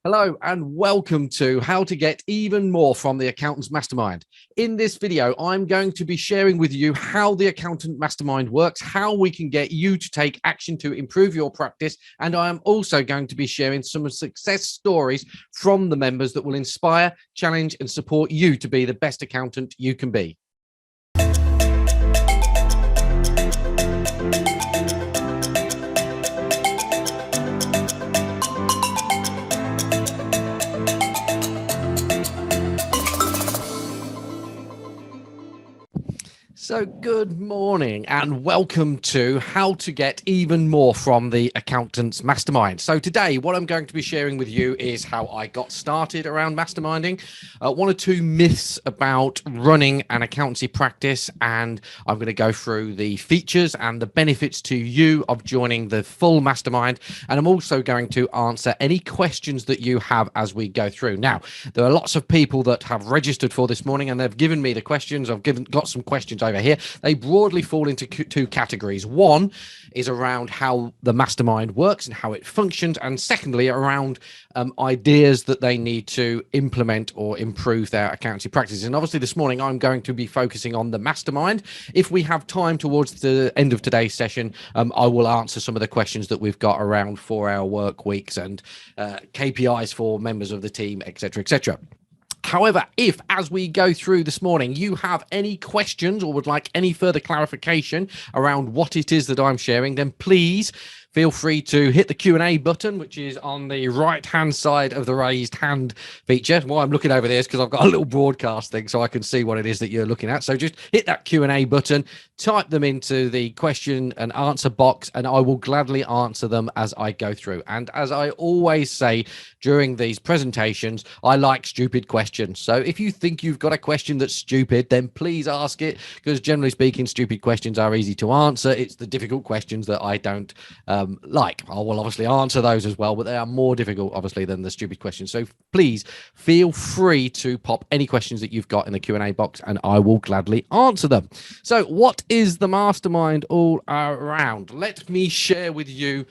Hello and welcome to How to Get Even More from the Accountants Mastermind. In this video, I'm going to be sharing with you how the Accountant Mastermind works, how we can get you to take action to improve your practice, and I am also going to be sharing some success stories from the members that will inspire, challenge, and support you to be the best accountant you can be. So good morning and welcome to How to Get Even More from the Accountants Mastermind. So today what I'm going to be sharing with you is how I got started around masterminding, one or two myths about running an accountancy practice, and I'm going to go through the features and the benefits to you of joining the full mastermind, and I'm also going to answer any questions that you have as we go through. Now, there are lots of people that have registered for this morning and they've given me the questions. I've got some questions over here. They broadly fall into two categories. One is around how the mastermind works and how it functions, and secondly around ideas that they need to implement or improve their accountancy practices. And obviously this morning I'm going to be focusing on the mastermind. If we have time towards the end of today's session, I will answer some of the questions that we've got around 4-hour work weeks and KPIs for members of the team, etc., etc. However, if as we go through this morning, you have any questions or would like any further clarification around what it is that I'm sharing, then please feel free to hit the Q&A button, which is on the right-hand side of the raised hand feature. Why I'm looking over there is because I've got a little broadcast thing so I can see what it is that you're looking at. So just hit that Q&A button, type them into the question and answer box, and I will gladly answer them as I go through. And as I always say during these presentations, I like stupid questions. So if you think you've got a question that's stupid, then please ask it, because generally speaking, stupid questions are easy to answer. It's the difficult questions that I don't like. I will obviously answer those as well, but they are more difficult obviously than the stupid questions. So please feel free to pop any questions that you've got in the Q&A box and I will gladly answer them. So what is the mastermind all around? Let me share with you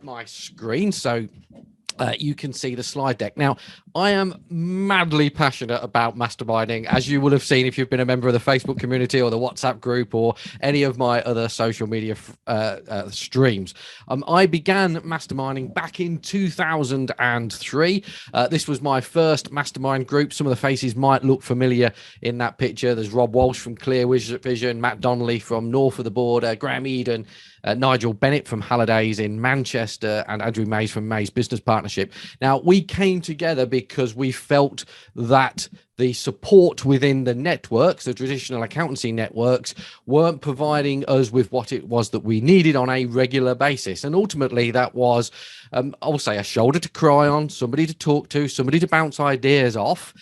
my screen so you can see the slide deck. Now, I am madly passionate about masterminding, as you will have seen if you've been a member of the Facebook community or the WhatsApp group or any of my other social media streams. I began masterminding back in 2003. This was my first mastermind group. Some of the faces might look familiar in that picture. There's Rob Walsh from Clear Vision, Matt Donnelly from North of the Border, Graham Eden, Nigel Bennett from Hallidays in Manchester, and Andrew Mays from Mays Business Partnership. Now, we came together because we felt that the support within the networks, the traditional accountancy networks, weren't providing us with what it was that we needed on a regular basis. And ultimately that was, I'll say, a shoulder to cry on, somebody to talk to, somebody to bounce ideas off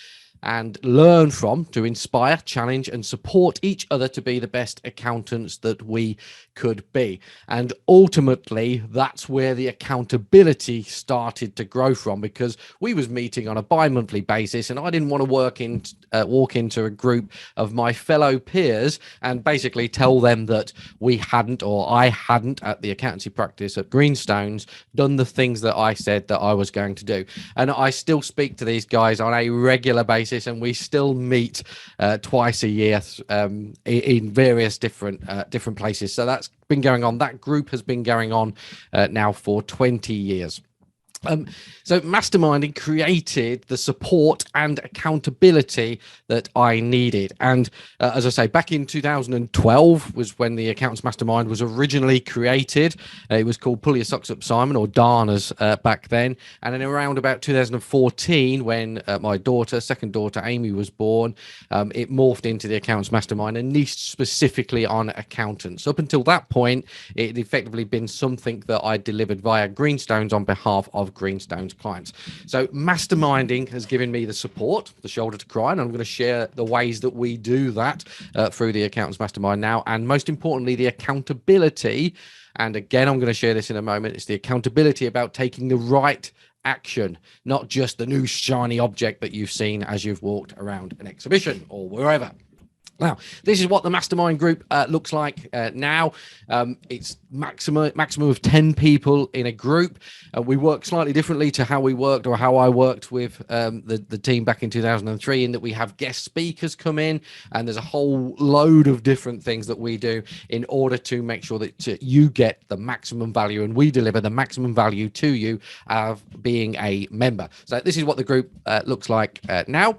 and learn from, to inspire, challenge, and support each other to be the best accountants that we could be. And ultimately, that's where the accountability started to grow from, because we was meeting on a bi-monthly basis, and I didn't want to walk into a group of my fellow peers and basically tell them that we hadn't, or I hadn't, at the accountancy practice at Greenstones, done the things that I said that I was going to do. And I still speak to these guys on a regular basis, and we still meet twice a year in various different places. So that's been going on. That group has been going on now for 20 years. So masterminding created the support and accountability that I needed. And as I say, back in 2012 was when the Accountants Mastermind was originally created. It was called Pull Your Socks Up, Simon, or Darners back then. And then around about 2014, when my second daughter, Amy, was born, it morphed into the Accountants Mastermind and niched specifically on accountants. Up until that point, it had effectively been something that I delivered via Greenstones on behalf of Greenstones clients. So masterminding has given me the support, the shoulder to cry, and I'm going to share the ways that we do that through the Accountants Mastermind now, and most importantly, the accountability. And again, I'm going to share this in a moment. It's the accountability about taking the right action, not just the new shiny object that you've seen as you've walked around an exhibition or wherever. Now, this is what the mastermind group looks like now. It's maximum of 10 people in a group. We work slightly differently to how we worked or how I worked with the team back in 2003, in that we have guest speakers come in, and there's a whole load of different things that we do in order to make sure that you get the maximum value, and we deliver the maximum value to you of being a member. So this is what the group looks like now.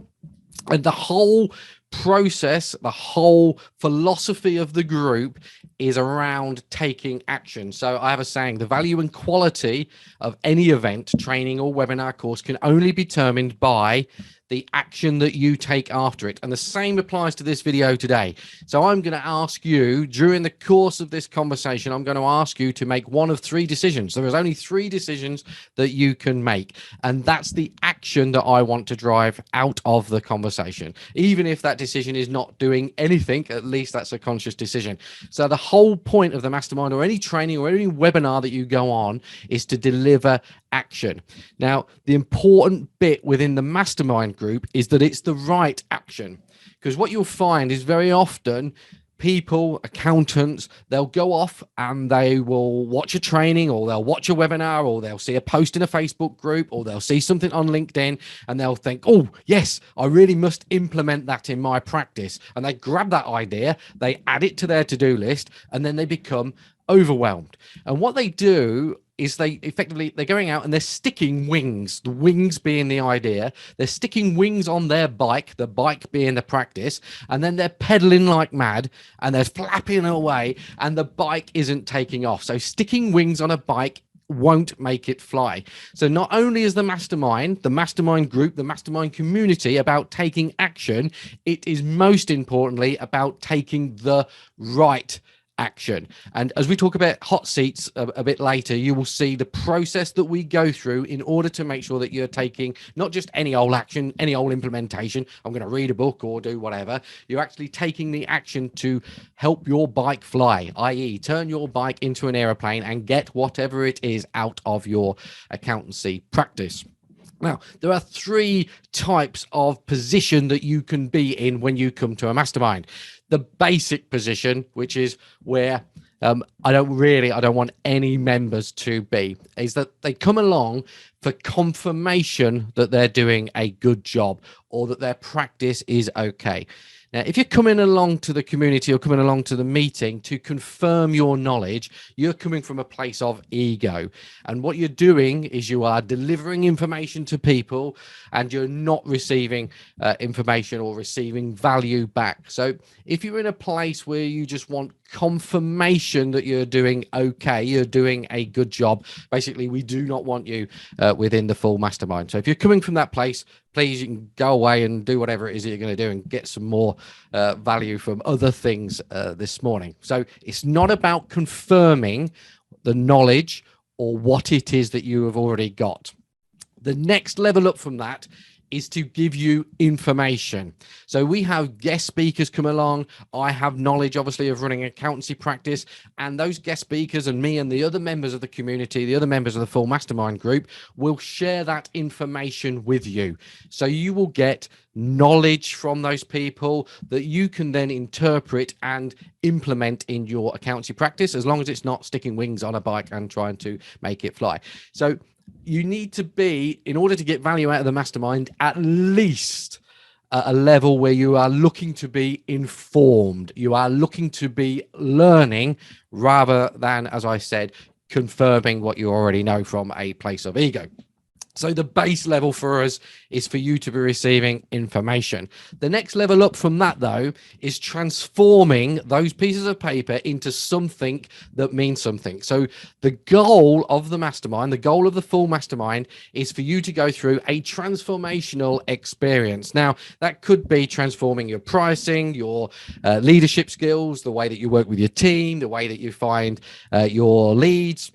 And the whole process, the whole philosophy of the group is around taking action. So I have a saying: the value and quality of any event, training or webinar course can only be determined by the action that you take after it. And the same applies to this video today. So I'm going to ask you, during the course of this conversation, I'm going to ask you to make one of 3 decisions. There is only 3 decisions that you can make. And that's the action that I want to drive out of the conversation. Even if that decision is not doing anything, at least that's a conscious decision. So the whole point of the mastermind, or any training or any webinar that you go on, is to deliver action. Now, the important bit within the mastermind group is that it's the right action, because what you'll find is very often people, accountants, they'll go off and they will watch a training, or they'll watch a webinar, or they'll see a post in a Facebook group, or they'll see something on LinkedIn, and they'll think, oh yes, I really must implement that in my practice. And they grab that idea, they add it to their to-do list, and then they become overwhelmed. And what they do is they're going out and they're sticking wings, the wings being the idea. They're sticking wings on their bike, the bike being the practice, and then they're pedaling like mad and they're flapping away, and the bike isn't taking off. So sticking wings on a bike won't make it fly. So not only is the mastermind group, the mastermind community about taking action, it is most importantly about taking the right action. And as we talk about hot seats a bit later, you will see the process that we go through in order to make sure that you're taking not just any old action, any old implementation. I'm going to read a book or do whatever. You're actually taking the action to help your bike fly, i.e. turn your bike into an aeroplane and get whatever it is out of your accountancy practice. Now, there are 3 types of position that you can be in when you come to a mastermind. The basic position, which is where I don't want any members to be, is that they come along for confirmation that they're doing a good job, or that their practice is okay. Now, if you're coming along to the community or coming along to the meeting to confirm your knowledge, you're coming from a place of ego. And what you're doing is you are delivering information to people, and you're not receiving information or receiving value back. So if you're in a place where you just want confirmation that you're doing okay, you're doing a good job, basically, we do not want you within the full mastermind. So if you're coming from that place, please, you can go away and do whatever it is that you're going to do and get some more value from other things this morning. So it's not about confirming the knowledge or what it is that you have already got. The next level up from that is to give you information. So we have guest speakers come along. I have knowledge, obviously, of running accountancy practice, and those guest speakers and me and the other members of the community, the other members of the full mastermind group, will share that information with you. So you will get knowledge from those people that you can then interpret and implement in your accountancy practice, as long as it's not sticking wings on a bike and trying to make it fly. So you need to be, in order to get value out of the mastermind, at least at a level where you are looking to be informed. You are looking to be learning, rather than, as I said, confirming what you already know from a place of ego. So the base level for us is for you to be receiving information. The next level up from that, though, is transforming those pieces of paper into something that means something. So the goal of the mastermind, the goal of the full mastermind, is for you to go through a transformational experience. Now, that could be transforming your pricing, your leadership skills, the way that you work with your team, the way that you find your leads.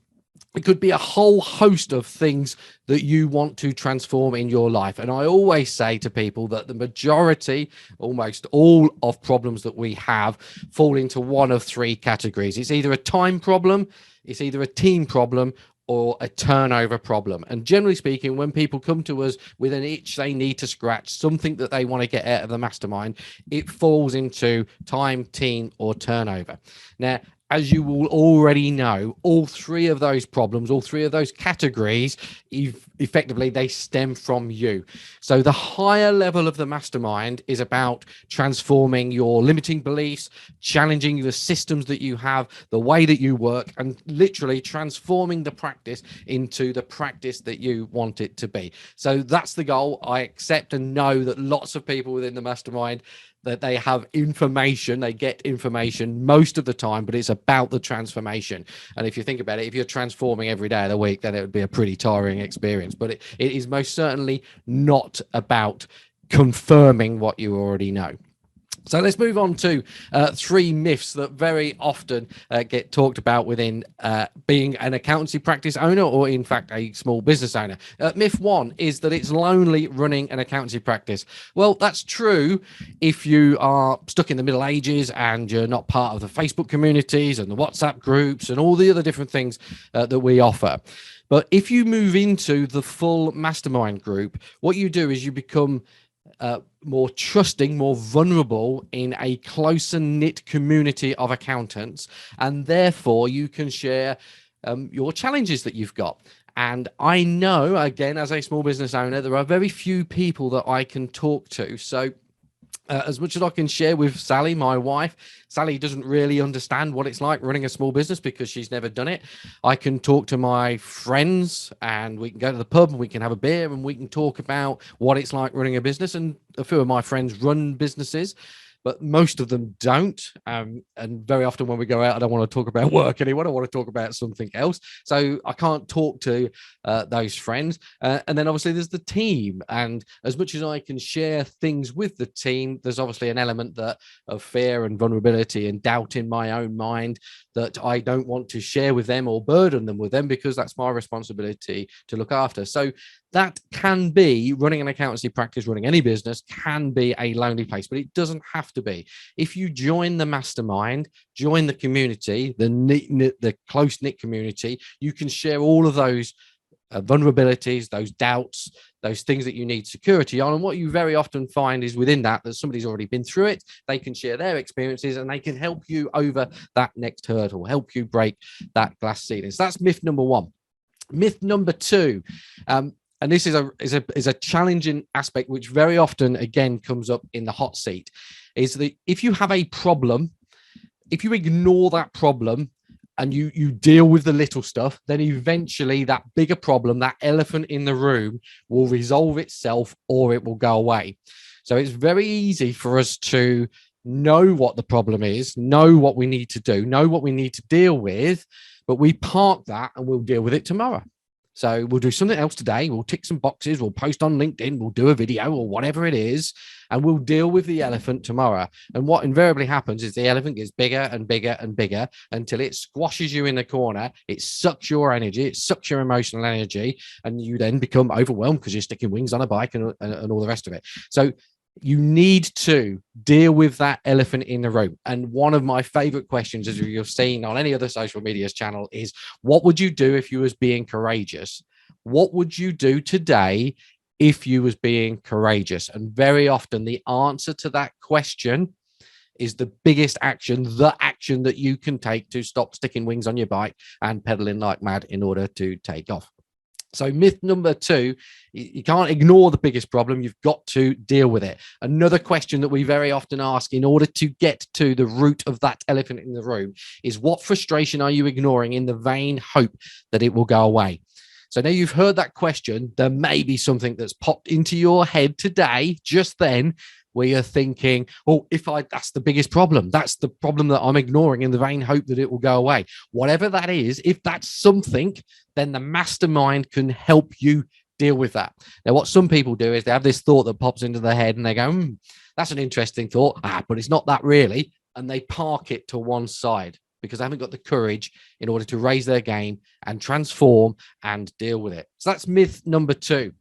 It could be a whole host of things that you want to transform in your life. And I always say to people that the majority, almost all of problems that we have, fall into one of 3 categories. It's either a time problem, it's either a team problem, or a turnover problem. And generally speaking, when people come to us with an itch they need to scratch, something that they want to get out of the mastermind, it falls into time, team, or turnover. Now, as you will already know, all three of those problems, all three of those categories, effectively, they stem from you. So the higher level of the mastermind is about transforming your limiting beliefs, challenging the systems that you have, the way that you work, and literally transforming the practice into the practice that you want it to be. So that's the goal. I accept and know that lots of people within the mastermind, that they have information, they get information most of the time, but it's about the transformation. And if you think about it, if you're transforming every day of the week, then it would be a pretty tiring experience. But it is most certainly not about confirming what you already know. So let's move on to three myths that very often get talked about within being an accountancy practice owner, or in fact a small business owner. Myth one is that it's lonely running an accountancy practice. Well, that's true if you are stuck in the Middle Ages and you're not part of the Facebook communities and the WhatsApp groups and all the other different things that we offer. But if you move into the full mastermind group, what you do is you become more trusting, more vulnerable in a closer knit community of accountants, and therefore you can share your challenges that you've got. And I know, again, as a small business owner, there are very few people that I can talk to. So as much as I can share with Sally, my wife, Sally doesn't really understand what it's like running a small business because she's never done it. I can talk to my friends and we can go to the pub and we can have a beer and we can talk about what it's like running a business. And a few of my friends run businesses, but most of them don't. And very often when we go out, I don't want to talk about work anymore. I want to talk about something else. So I can't talk to those friends. And then obviously there's the team. And as much as I can share things with the team, there's obviously an element of fear and vulnerability and doubt in my own mind that I don't want to share with them or burden them with them, because that's my responsibility to look after. So that can be, running an accountancy practice, running any business can be a lonely place, but it doesn't have to be. If you join the mastermind, join the community, the close-knit community, you can share all of those vulnerabilities, those doubts, those things that you need security on. And what you very often find is within that somebody's already been through it. They can share their experiences and they can help you over that next hurdle, help you break that glass ceiling. So that's myth number one. Myth number two, and this is a challenging aspect, which very often, again, comes up in the hot seat, is that if you have a problem, if you ignore that problem and you deal with the little stuff, then eventually that bigger problem, that elephant in the room, will resolve itself or it will go away. So it's very easy for us to know what the problem is, know what we need to do, know what we need to deal with, but we park that and we'll deal with it tomorrow. So we'll do something else today. We'll tick some boxes. We'll post on LinkedIn. We'll do a video or whatever it is, and we'll deal with the elephant tomorrow. And what invariably happens is the elephant gets bigger and bigger and bigger until it squashes you in the corner. It sucks your energy. It sucks your emotional energy, and you then become overwhelmed because you're sticking wings on a bike and all the rest of it. So you need to deal with that elephant in the room. And one of my favorite questions, as you've seen on any other social media's channel, is what would you do if you was being courageous? What would you do today if you was being courageous? And very often the answer to that question is the biggest action, the action that you can take to stop sticking wings on your bike and pedaling like mad in order to take off. So myth number two, you can't ignore the biggest problem. You've got to deal with it. Another question that we very often ask in order to get to the root of that elephant in the room is, what frustration are you ignoring in the vain hope that it will go away? So now you've heard that question, there may be something that's popped into your head today, just then, where you're thinking, oh, that's the biggest problem. That's the problem that I'm ignoring in the vain hope that it will go away. Whatever that is, if that's something, then the mastermind can help you deal with that. Now, what some people do is they have this thought that pops into their head and they go, that's an interesting thought, but it's not that really. And they park it to one side because they haven't got the courage in order to raise their game and transform and deal with it. So that's myth number two.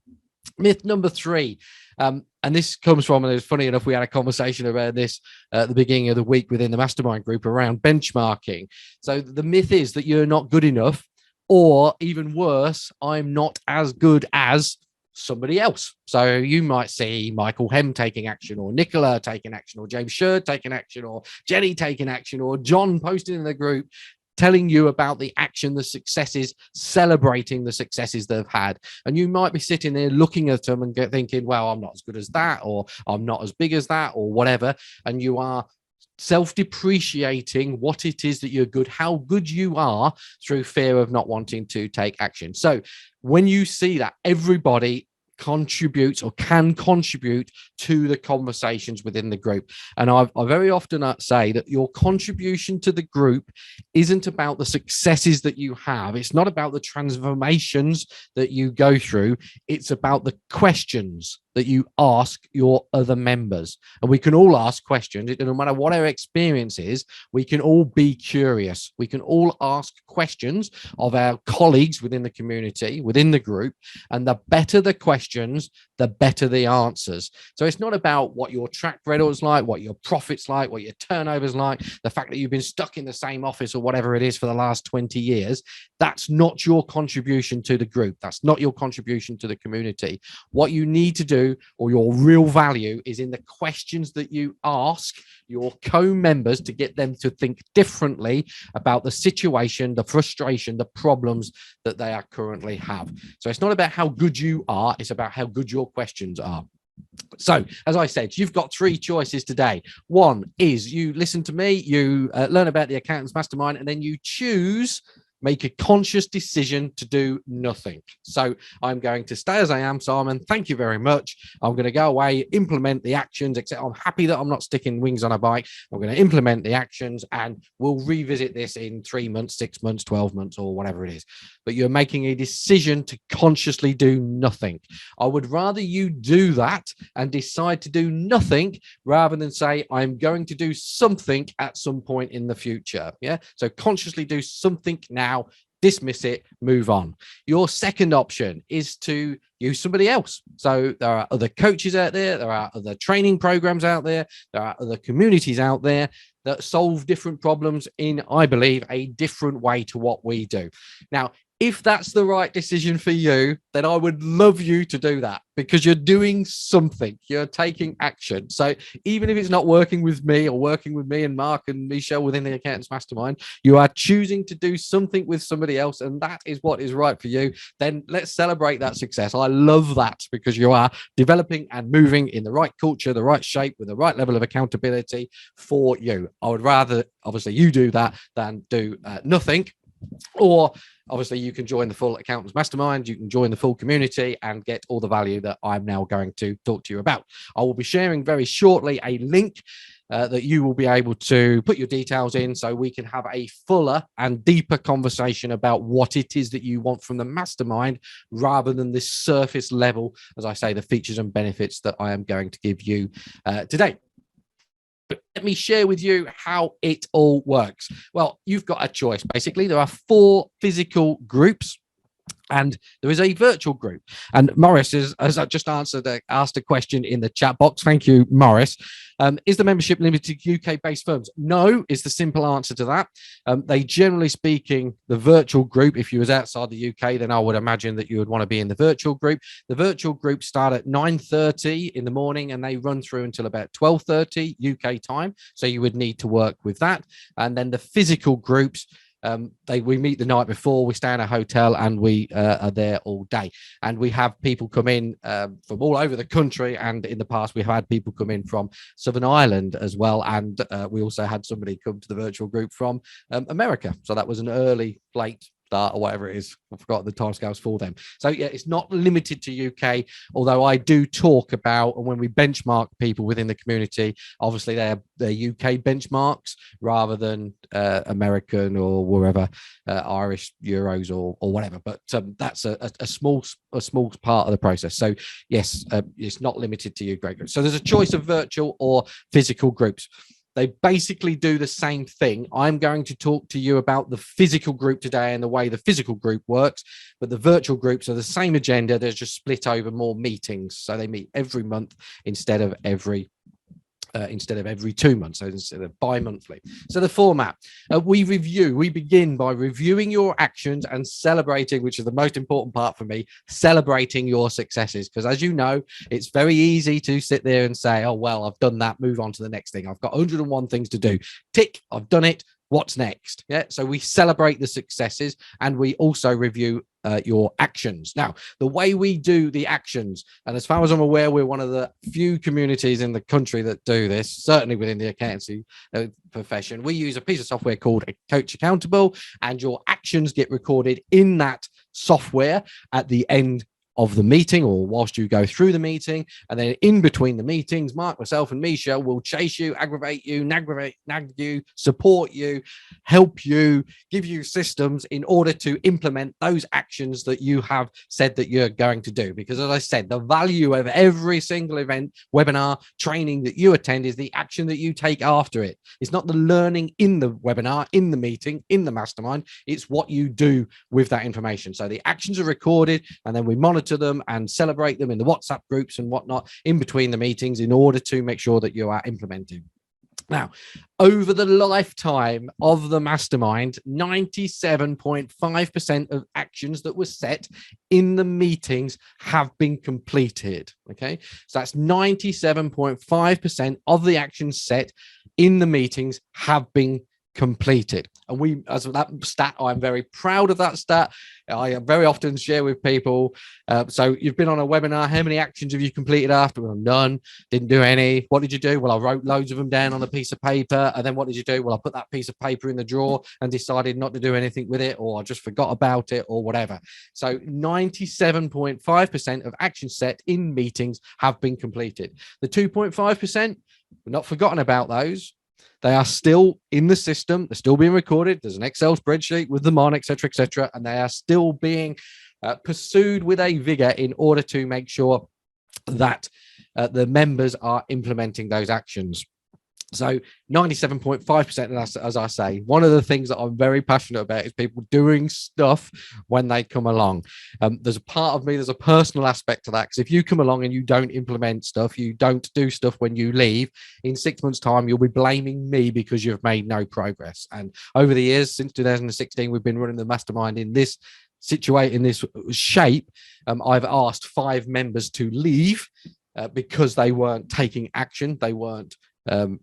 Myth number three, and this comes from, and it's funny enough, we had a conversation about this at the beginning of the week within the mastermind group around benchmarking. So the myth is that you're not good enough or even worse, I'm not as good as somebody else. So you might see Michael Hem taking action, or Nicola taking action, or James Sherd taking action, or Jenny taking action, or John posting in the group telling you about the action, the successes, celebrating the successes they've had. And you might be sitting there looking at them and thinking, well, I'm not as good as that, or I'm not as big as that, or whatever. And you are self-depreciating what it is that you're good, how good you are, through fear of not wanting to take action. So when you see that everybody contributes or can contribute to the conversations within the group, and I very often say that your contribution to the group isn't about the successes that you have, it's not about the transformations that you go through, it's about the questions that you ask your other members. And we can all ask questions, no matter what our experience is. We can all be curious, we can all ask questions of our colleagues within the community, within the group, and the better the questions, the better the answers. So it's not about what your track record's like, what your profits like, what your turnover's like, the fact that you've been stuck in the same office or whatever it is for the last 20 years. That's not your contribution to the group, that's not your contribution to the community. What you need to do, or your real value, is in the questions that you ask your co-members to get them to think differently about the situation, the frustration, the problems that they are currently have. So it's not about how good you are, it's about how good your questions are. So, as I said, you've got three choices today. One is you listen to me, you learn about the Accountants Mastermind, and then you choose, make a conscious decision to do nothing. So I'm going to stay as I am, Simon. Thank you very much. I'm going to go away, implement the actions, except I'm happy that I'm not sticking wings on a bike. I'm going to implement the actions, and we'll revisit this in 3 months, 6 months, 12 months, or whatever it is. But you're making a decision to consciously do nothing. I would rather you do that and decide to do nothing rather than say, I'm going to do something at some point in the future. Yeah. So consciously do something now, dismiss it, move on. Your second option is to use somebody else. So there are other coaches out there, there are other training programs out there, there are other communities out there that solve different problems in, I believe, a different way to what we do. Now, if that's the right decision for you, then I would love you to do that, because you're doing something, you're taking action. So even if it's not working with me, or working with me and Mark and Michelle within the Accountants Mastermind, you are choosing to do something with somebody else, and that is what is right for you. Then let's celebrate that success. I love that, because you are developing and moving in the right culture, the right shape, with the right level of accountability for you. I would rather, obviously, you do that than do nothing. Or obviously you can join the full Accountants Mastermind, you can join the full community and get all the value that I'm now going to talk to you about. I will be sharing very shortly a link that you will be able to put your details in, so we can have a fuller and deeper conversation about what it is that you want from the mastermind, rather than this surface level, as I say, the features and benefits that I am going to give you today. But let me share with you how it all works. Well, you've got a choice. Basically, there are 4 physical groups, and there is a virtual group. And Morris has just asked a question in the chat box. Thank you, Morris. Is the membership limited to UK-based firms? No, is the simple answer to that. They generally speaking, the virtual group, if you was outside the UK, then I would imagine that you would want to be in the virtual group. The virtual groups start at 9:30 in the morning, and they run through until about 12:30 UK time. So you would need to work with that. And then the physical groups, we meet the night before, we stay in a hotel, and we are there all day. And we have people come in from all over the country, and in the past we've had people come in from Southern Ireland as well, and we also had somebody come to the virtual group from America. So that was an early, late start, or whatever it is. I forgot the timescales for them. So yeah, it's not limited to UK, although I do talk about, and when we benchmark people within the community, obviously they're UK benchmarks rather than American or wherever, Irish euros or whatever. But that's a small part of the process. So yes, it's not limited to UK. So there's a choice of virtual or physical groups. They basically do the same thing. I'm going to talk to you about the physical group today and the way the physical group works, but the virtual groups are the same agenda. They're just split over more meetings. So they meet every month instead of every instead of every 2 months, so instead of bi-monthly. So the format, we begin by reviewing your actions and celebrating, which is the most important part for me, celebrating your successes. Because as you know, it's very easy to sit there and say, oh, well, I've done that, move on to the next thing. I've got 101 things to do. Tick, I've done it. What's next? Yeah. So we celebrate the successes and we also review your actions. Now, the way we do the actions, and as far as I'm aware, we're one of the few communities in the country that do this, certainly within the accountancy profession. We use a piece of software called Coach Accountable, and your actions get recorded in that software at the end of the meeting or whilst you go through the meeting. And then in between the meetings, Mark, myself and Misha will chase you, aggravate you, nag you, support you, help you, give you systems in order to implement those actions that you have said that you're going to do. Because as I said, the value of every single event, webinar, training that you attend is the action that you take after it. It's not the learning in the webinar, in the meeting, in the mastermind. It's what you do with that information. So the actions are recorded and then we monitor them and celebrate them in the WhatsApp groups and whatnot in between the meetings in order to make sure that you are implementing. Now, over the lifetime of the mastermind, 97.5% of actions that were set in the meetings have been completed. Okay, so that's 97.5% of the actions set in the meetings have been completed. And we, as that stat, I'm very proud of that stat. I very often share with people. So you've been on a webinar. How many actions have you completed after? Well, none. Didn't do any. What did you do? Well, I wrote loads of them down on a piece of paper. And then what did you do? Well, I put that piece of paper in the drawer and decided not to do anything with it, or I just forgot about it or whatever. So 97.5% of actions set in meetings have been completed. The 2.5%, we're not forgotten about those. They are still in the system. They're still being recorded. There's an Excel spreadsheet with them on, et cetera, and they are still being pursued with a vigor in order to make sure that the members are implementing those actions. So 97.5%, as I say, one of the things that I'm very passionate about is people doing stuff when they come along. There's a part of me, there's a personal aspect to that, because if you come along and you don't implement stuff, you don't do stuff when you leave, in 6 months' time, you'll be blaming me because you've made no progress. And over the years, since 2016, we've been running the mastermind in this situation, in this shape. I've asked 5 members to leave because they weren't taking action. They weren't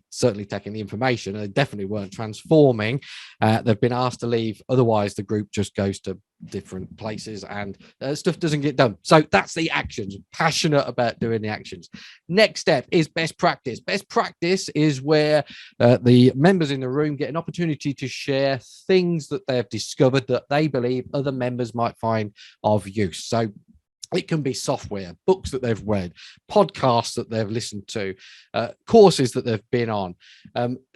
certainly taking the information, and they definitely weren't transforming. They've been asked to leave, otherwise the group just goes to different places and stuff doesn't get done. So that's the actions. Passionate about doing the actions. Next step is best practice. Best practice is where the members in the room get an opportunity to share things that they've discovered that they believe other members might find of use. So it can be software, books that they've read, podcasts that they've listened to, courses that they've been on,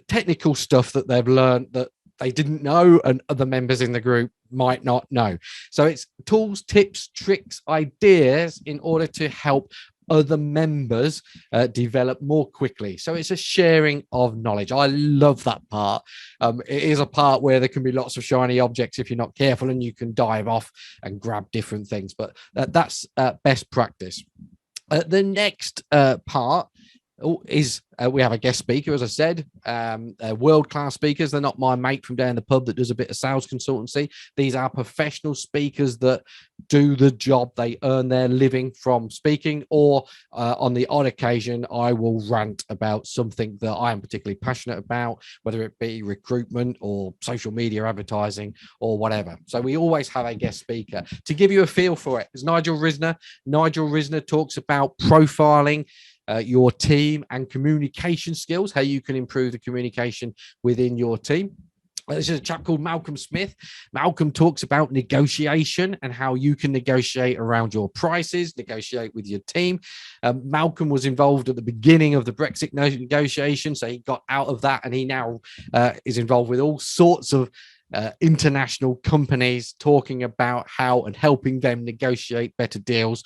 technical stuff that they've learned that they didn't know and other members in the group might not know. So it's tools, tips, tricks, ideas in order to help other members develop more quickly. So it's a sharing of knowledge. I love that part. It is a part where there can be lots of shiny objects if you're not careful, and you can dive off and grab different things, but that's best practice. The next part is we have a guest speaker, as I said, world-class speakers. They're not my mate from down the pub that does a bit of sales consultancy. These are professional speakers that do the job. They earn their living from speaking, or on the odd occasion, I will rant about something that I am particularly passionate about, whether it be recruitment or social media advertising or whatever. So we always have a guest speaker. To give you a feel for it, there's Nigel Risner. Nigel Risner talks about profiling your team and communication skills, how you can improve the communication within your team. This is a chap called Malcolm Smith. Malcolm talks about negotiation and how you can negotiate around your prices, negotiate with your team. Malcolm was involved at the beginning of the Brexit negotiation, so he got out of that, and he now is involved with all sorts of international companies, talking about how and helping them negotiate better deals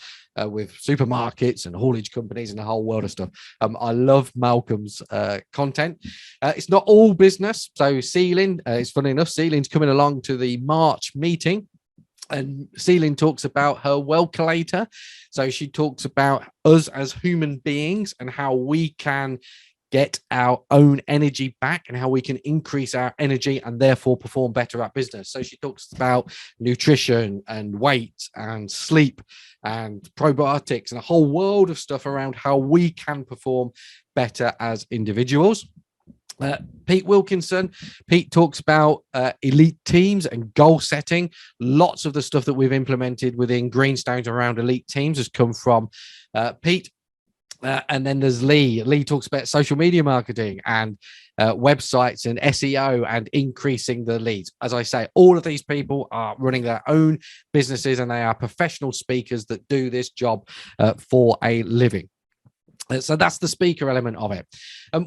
with supermarkets and haulage companies and a whole world of stuff. I love Malcolm's content. It's not all business. So Celine, it's funny enough, Celine's coming along to the March meeting, and Celine talks about her Welculator. So she talks about us as human beings and how we can get our own energy back and how we can increase our energy and therefore perform better at business. So she talks about nutrition and weight and sleep and probiotics and a whole world of stuff around how we can perform better as individuals. Pete Wilkinson. Pete talks about elite teams and goal setting. Lots of the stuff that we've implemented within Greenstones around elite teams has come from Pete. And then there's Lee. Lee talks about social media marketing and websites and SEO and increasing the leads. As I say, all of these people are running their own businesses and they are professional speakers that do this job for a living. So that's the speaker element of it.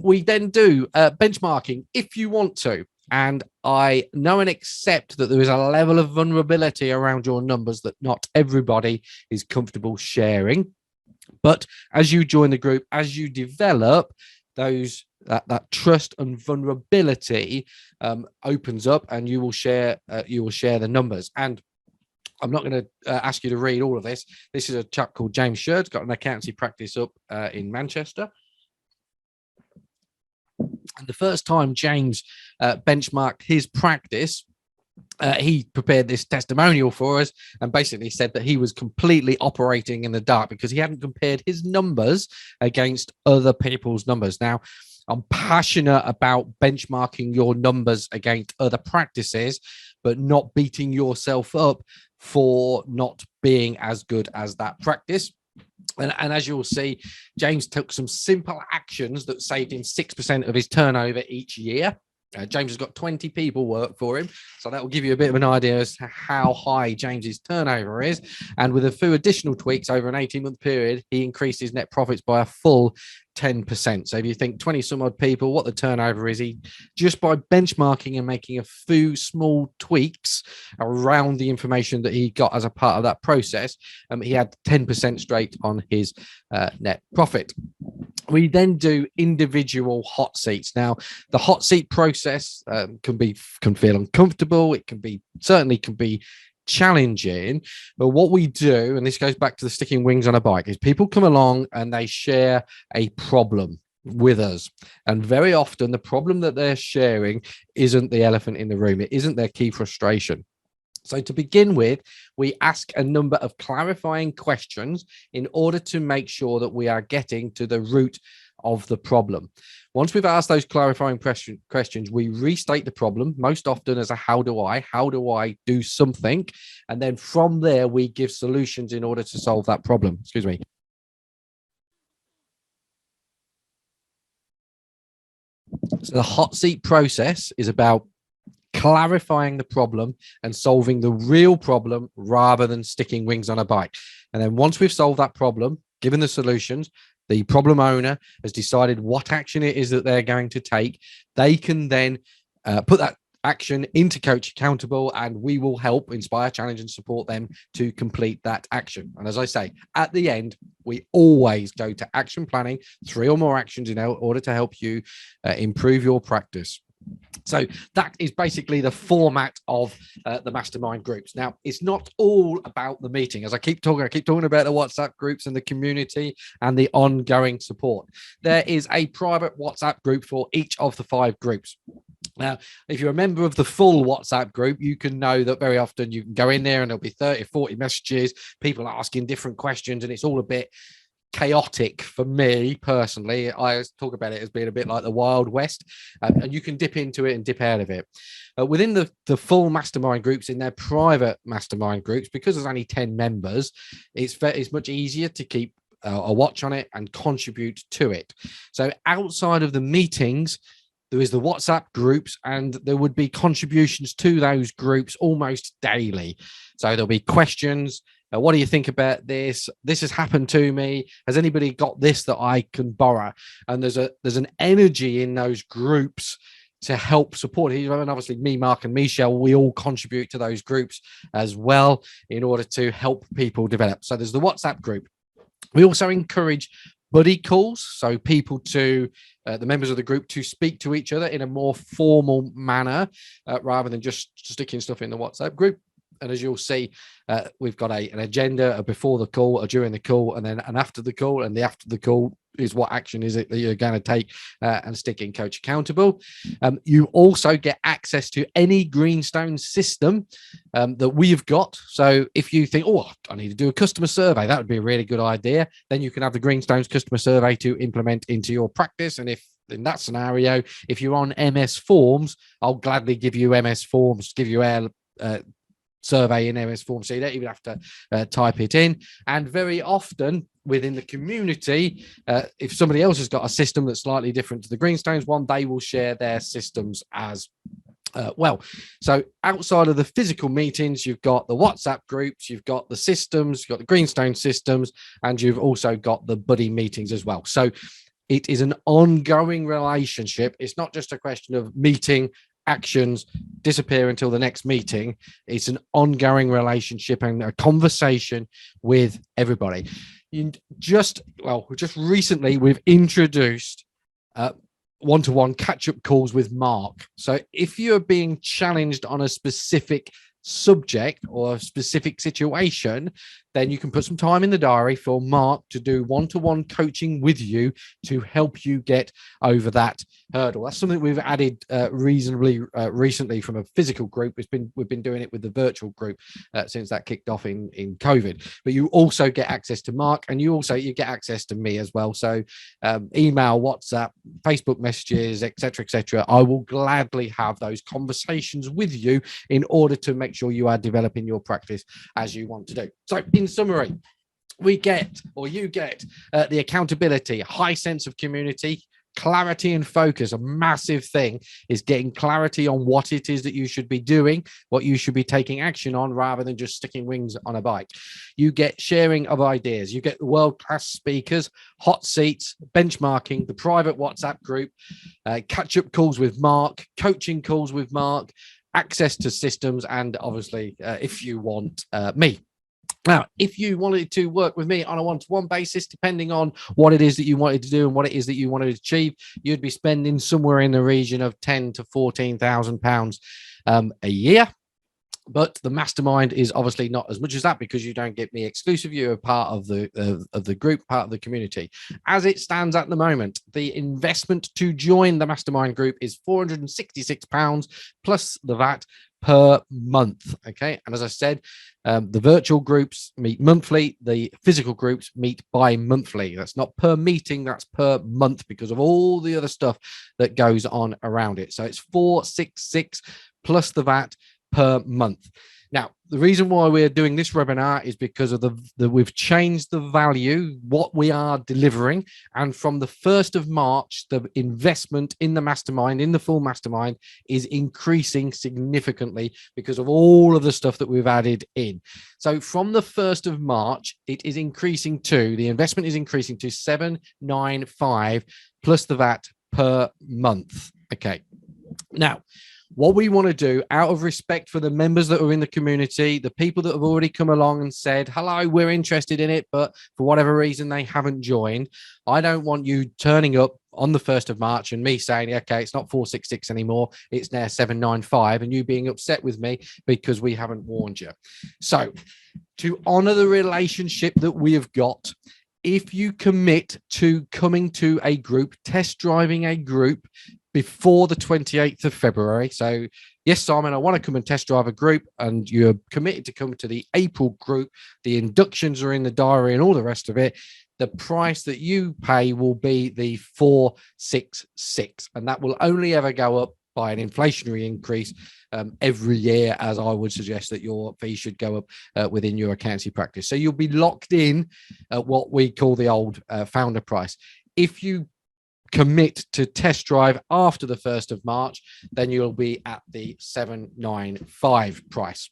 We then do benchmarking if you want to. And I know and accept that there is a level of vulnerability around your numbers that not everybody is comfortable sharing. But as you join the group, as you develop those that trust and vulnerability opens up, and you will share the numbers. And I'm not going to ask you to read all of this. This is a chap called James Sherd's got an accountancy practice up in Manchester. And the first time James benchmarked his practice, he prepared this testimonial for us and basically said that he was completely operating in the dark because he hadn't compared his numbers against other people's numbers. Now, I'm passionate about benchmarking your numbers against other practices, but not beating yourself up for not being as good as that practice. And as you'll see, James took some simple actions that saved him 6% of his turnover each year. James has got 20 people work for him, so that will give you a bit of an idea as to how high James's turnover is. And with a few additional tweaks over an 18-month period, he increased his net profits by a full 10%. So if you think 20 some odd people, what the turnover is, he just by benchmarking and making a few small tweaks around the information that he got as a part of that process, he had 10% straight on his net profit. We then do individual hot seats. Now, the hot seat process can feel uncomfortable. It can be challenging. But what we do, and this goes back to the sticking wings on a bike, is people come along and they share a problem with us. And very often the problem that they're sharing isn't the elephant in the room. It isn't their key frustration. So to begin with, we ask a number of clarifying questions in order to make sure that we are getting to the root of the problem. Once we've asked those clarifying questions, we restate the problem, most often as a how do I do something? And then from there, we give solutions in order to solve that problem. Excuse me. So the hot seat process is about clarifying the problem and solving the real problem rather than sticking wings on a bike. And then once we've solved that problem, given the solutions, the problem owner has decided what action it is that they're going to take. They can then put that action into Coach Accountable, and we will help inspire, challenge, and support them to complete that action. And as I say, at the end, we always go to action planning, 3 or more actions in order to help you improve your practice. So that is basically the format of the mastermind groups. Now, it's not all about the meeting. As I keep talking about the WhatsApp groups and the community and the ongoing support. There is a private WhatsApp group for each of the 5 groups. Now, if you're a member of the full WhatsApp group, you can know that very often you can go in there and there'll be 30, 40 messages, people asking different questions, and it's all a bit chaotic for me personally. I talk about it as being a bit like the Wild West, and you can dip into it and dip out of it. Within the full mastermind groups, in their private mastermind groups, because there's only 10 members, it's much easier to keep a watch on it and contribute to it. So outside of the meetings, there is the WhatsApp groups, and there would be contributions to those groups almost daily. So there'll be questions. What do you think about this? This has happened to me. Has anybody got this that I can borrow? And there's an energy in those groups to help support. And obviously me, Mark, and Michelle, we all contribute to those groups as well in order to help people develop. So there's the WhatsApp group. We also encourage buddy calls, so people to the members of the group to speak to each other in a more formal manner rather than just sticking stuff in the WhatsApp group. And as you'll see, we've got an agenda, a before the call, a during the call, and then an after the call. And the after the call is what action is it that you're going to take and stick in Coach Accountable. You also get access to any Greenstone system that we've got. So if you think, oh, I need to do a customer survey, that would be a really good idea, then you can have the Greenstones customer survey to implement into your practice. And if in that scenario, if you're on MS Forms, I'll gladly give you MS Forms, give you our survey in MS Forms, so you don't even have to type it in. And very often within the community, if somebody else has got a system that's slightly different to the Greenstones one, they will share their systems as well. So outside of the physical meetings, you've got the WhatsApp groups, you've got the systems, you've got the Greenstone systems, and you've also got the buddy meetings as well. So it is an ongoing relationship. It's not just a question of meeting, actions, disappear until the next meeting. It's an ongoing relationship and a conversation with everybody. Just recently we've introduced one-to-one catch-up calls with Mark. So if you're being challenged on a specific subject or a specific situation, then you can put some time in the diary for Mark to do one-to-one coaching with you to help you get over that hurdle. That's something we've added reasonably recently from a physical group. We've been doing it with the virtual group since that kicked off in COVID. But you also get access to Mark, and you get access to me as well. So email, WhatsApp, Facebook messages, etc. I will gladly have those conversations with you in order to make sure you are developing your practice as you want to do. So in summary, you get the accountability, high sense of community, clarity and focus. A massive thing is getting clarity on what it is that you should be doing, what you should be taking action on, rather than just sticking wings on a bike. You get sharing of ideas. You get world-class speakers, hot seats, benchmarking, the private WhatsApp group, catch-up calls with Mark, coaching calls with Mark, access to systems, and obviously, if you want, me. Now, if you wanted to work with me on a one-to-one basis, depending on what it is that you wanted to do and what it is that you wanted to achieve, you'd be spending somewhere in the region of £10,000 to £14,000 a year. But the mastermind is obviously not as much as that, because you don't get me exclusive. You're a part of the group, part of the community. As it stands at the moment, the investment to join the mastermind group is £466 plus the VAT per month. Okay. And as I said, the virtual groups meet monthly. The physical groups meet bi-monthly. That's not per meeting, that's per month, because of all the other stuff that goes on around it. So it's 466 plus the VAT per month. Now, the reason why we're doing this webinar is because of we've changed the value, what we are delivering. And from the 1st of March, the investment in the mastermind, in the full mastermind, is increasing significantly because of all of the stuff that we've added in. So from the 1st of March, the investment is increasing to 795 plus the VAT per month. Okay. Now, what we want to do, out of respect for the members that are in the community, the people that have already come along and said, hello, we're interested in it, but for whatever reason, they haven't joined. I don't want you turning up on the 1st of March and me saying, okay, it's not 466 anymore, it's now 795, and you being upset with me because we haven't warned you. So to honor the relationship that we have got, if you commit to coming to a group, test driving a group before the 28th of February. So, yes, Simon, I want to come and test drive a group, and you're committed to come to the April group. The inductions are in the diary and all the rest of it. The price that you pay will be the 466, and that will only ever go up by an inflationary increase every year, as I would suggest that your fee should go up within your accountancy practice. So you'll be locked in at what we call the old founder price. If you commit to test drive after the 1st of March, then you'll be at the 795 price.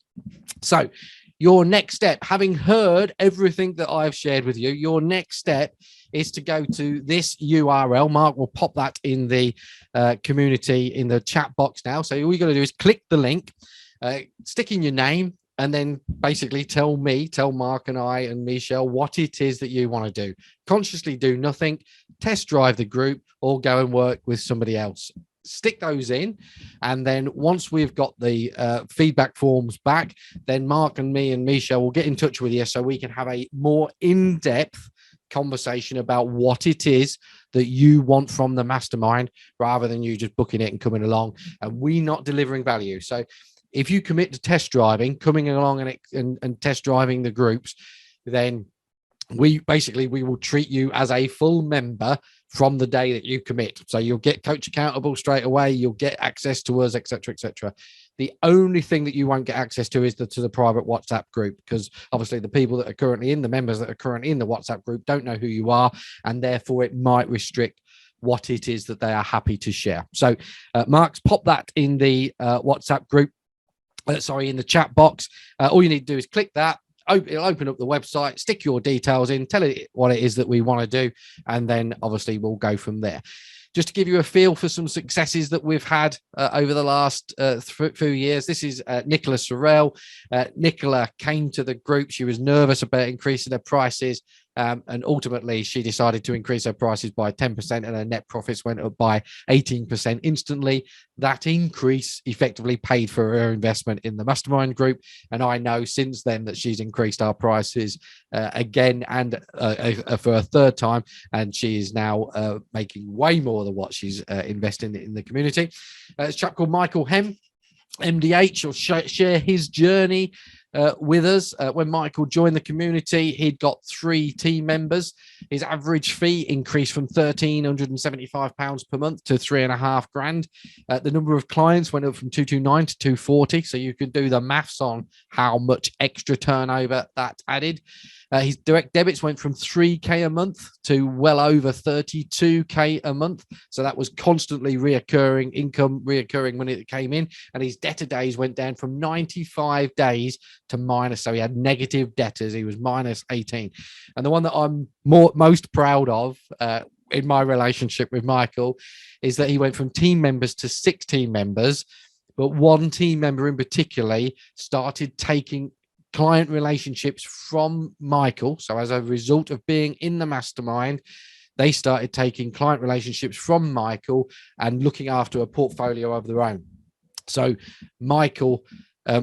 So your next step, having heard everything that I've shared with you, your next step is to go to this URL. Mark will pop that in the community, in the chat box now. So all you got to do is click the link, stick in your name, and then basically tell Mark and I and Michelle what it is that you want to do. Consciously do nothing, test drive the group, or go and work with somebody else. stick those in, and then once we've got the feedback forms back, then Mark and me and Misha will get in touch with you so we can have a more in-depth conversation about what it is that you want from the mastermind, rather than you just booking it and coming along and we not delivering value. So if you commit to test driving, coming along and test driving the groups, then we will treat you as a full member from the day that you commit. So you'll get Coach Accountable straight away. You'll get access to us, etc., etc. The only thing that you won't get access to is to the private WhatsApp group, because obviously the people that are currently in, the members that are currently in the WhatsApp group don't know who you are, and therefore it might restrict what it is that they are happy to share. So Mark's pop that in the WhatsApp group, in the chat box. All you need to do is click that. It'll open up the website, stick your details in, tell it what it is that we want to do, and then obviously we'll go from there. Just to give you a feel for some successes that we've had over the last few years, this is Nicola Sorrell. Nicola came to the group. She was nervous about increasing her prices, and ultimately she decided to increase her prices by 10%, and her net profits went up by 18% instantly. That increase effectively paid for her investment in the mastermind group, and I know since then that she's increased our prices again and for a third time, and she is now making way more than what she's investing in the community. It's a chap called Michael Hem, MDH, will share his journey with us. When Michael joined the community, he'd got 3 team members. His average fee increased from £1,375 per month to $3,500. The number of clients went up from 229 to 240. So you could do the maths on how much extra turnover that added. His direct debits went from 3K a month to well over 32K a month. So that was constantly reoccurring income, reoccurring when it came in. And his debtor days went down from 95 days to minus. So he had negative debtors. He was minus 18. And the one that I'm most proud of in my relationship with Michael is that he went from team members to 6 team members. But one team member in particular started taking client relationships from Michael. So as a result of being in the mastermind, they started taking client relationships from Michael and looking after a portfolio of their own. So Michael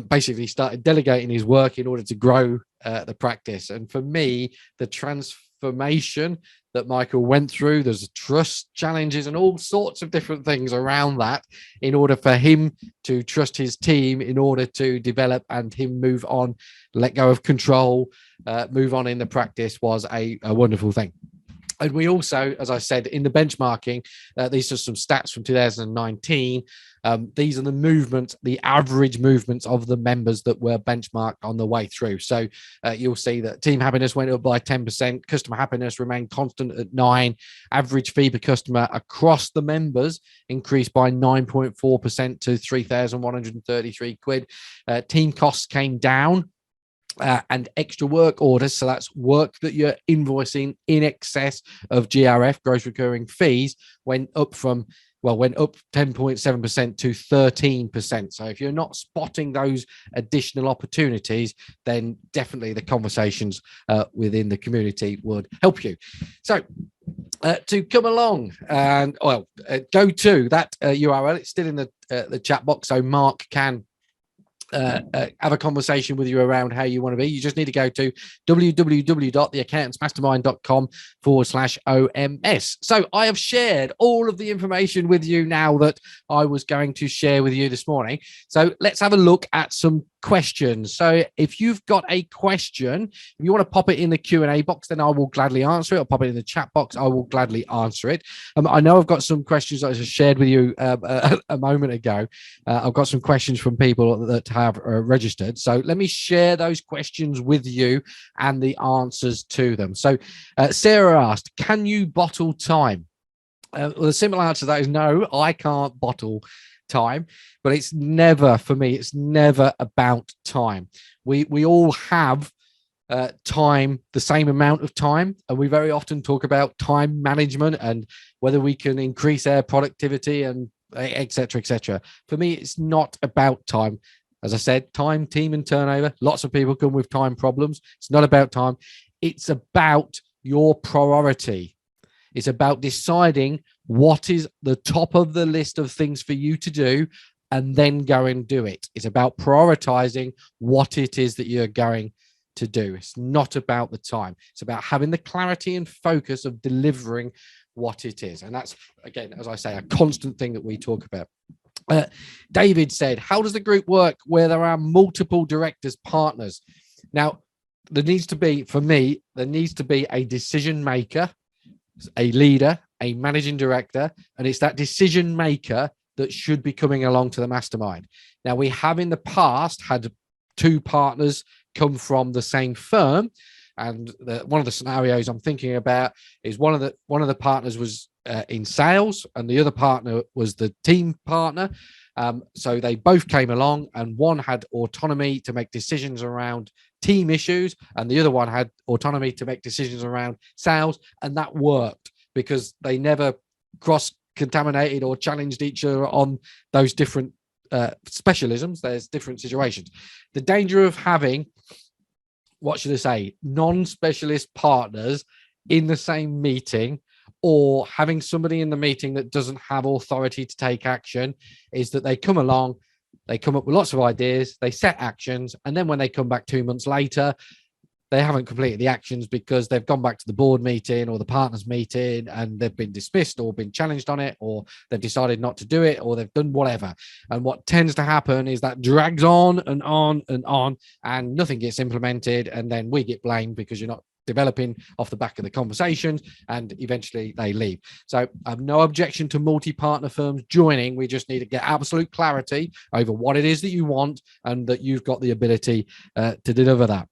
basically started delegating his work in order to grow the practice. And for me, the transformation that Michael went through, there's trust challenges and all sorts of different things around that in order for him to trust his team, in order to develop and him move on, let go of control, move on in the practice, was a wonderful thing. And we also, as I said, in the benchmarking, these are some stats from 2019. These are the movements, the average movements of the members that were benchmarked on the way through. So you'll see that team happiness went up by 10%. Customer happiness remained constant at 9%. Average fee per customer across the members increased by 9.4% to 3,133 quid. Team costs came down. And extra work orders, so that's work that you're invoicing in excess of GRF, gross recurring fees, went up 10.7% to 13%. So if you're not spotting those additional opportunities, then definitely the conversations within the community would help you. So to come along and go to that URL, it's still in the chat box, so Mark can have a conversation with you around how you want to be. You just need to go to www.theaccountantsmastermind.com/OMS. So I have shared all of the information with you now that I was going to share with you this morning. So let's have a look at some questions. So if you've got a question, if you want to pop it in the Q&A box, then I will gladly answer it. I'll pop it in the chat box. I will gladly answer it. I know I've got some questions that I just shared with you a moment ago. I've got some questions from people that have registered. So let me share those questions with you and the answers to them. So Sarah asked, can you bottle time? Well, the simple answer to that is no, I can't bottle time, but it's never, for me, it's never about time. We all have time, the same amount of time, and we very often talk about time management and whether we can increase our productivity and etc., etc. For me, it's not about time. As I said, time, team, and turnover. Lots of people come with time problems. It's not about time. It's about your priority. It's about deciding what is the top of the list of things for you to do and then go and do it. It's about prioritizing what it is that you're going to do. It's not about the time. It's about having the clarity and focus of delivering what it is. And that's, again, as I say, a constant thing that we talk about. David said, how does the group work where there are multiple directors, partners? Now, there needs to be, for me, there needs to be a decision maker, a leader, a managing director, and it's that decision maker that should be coming along to the mastermind. Now, we have in the past had two partners come from the same firm, and one of the scenarios I'm thinking about is one of the partners was in sales, and the other partner was the team partner. So they both came along, and one had autonomy to make decisions around team issues, and the other one had autonomy to make decisions around sales, and that worked because they never cross-contaminated or challenged each other on those different specialisms. There's different situations. The danger of having, what should I say, non-specialist partners in the same meeting, or having somebody in the meeting that doesn't have authority to take action, is that they come along, they come up with lots of ideas, they set actions, and then when they come back 2 months later, they haven't completed the actions because they've gone back to the board meeting or the partners meeting and they've been dismissed or been challenged on it, or they've decided not to do it, or they've done whatever. And what tends to happen is that drags on and on and on, and nothing gets implemented, and then we get blamed because you're not developing off the back of the conversations, and eventually they leave. So I have no objection to multi-partner firms joining. We just need to get absolute clarity over what it is that you want and that you've got the ability to deliver that.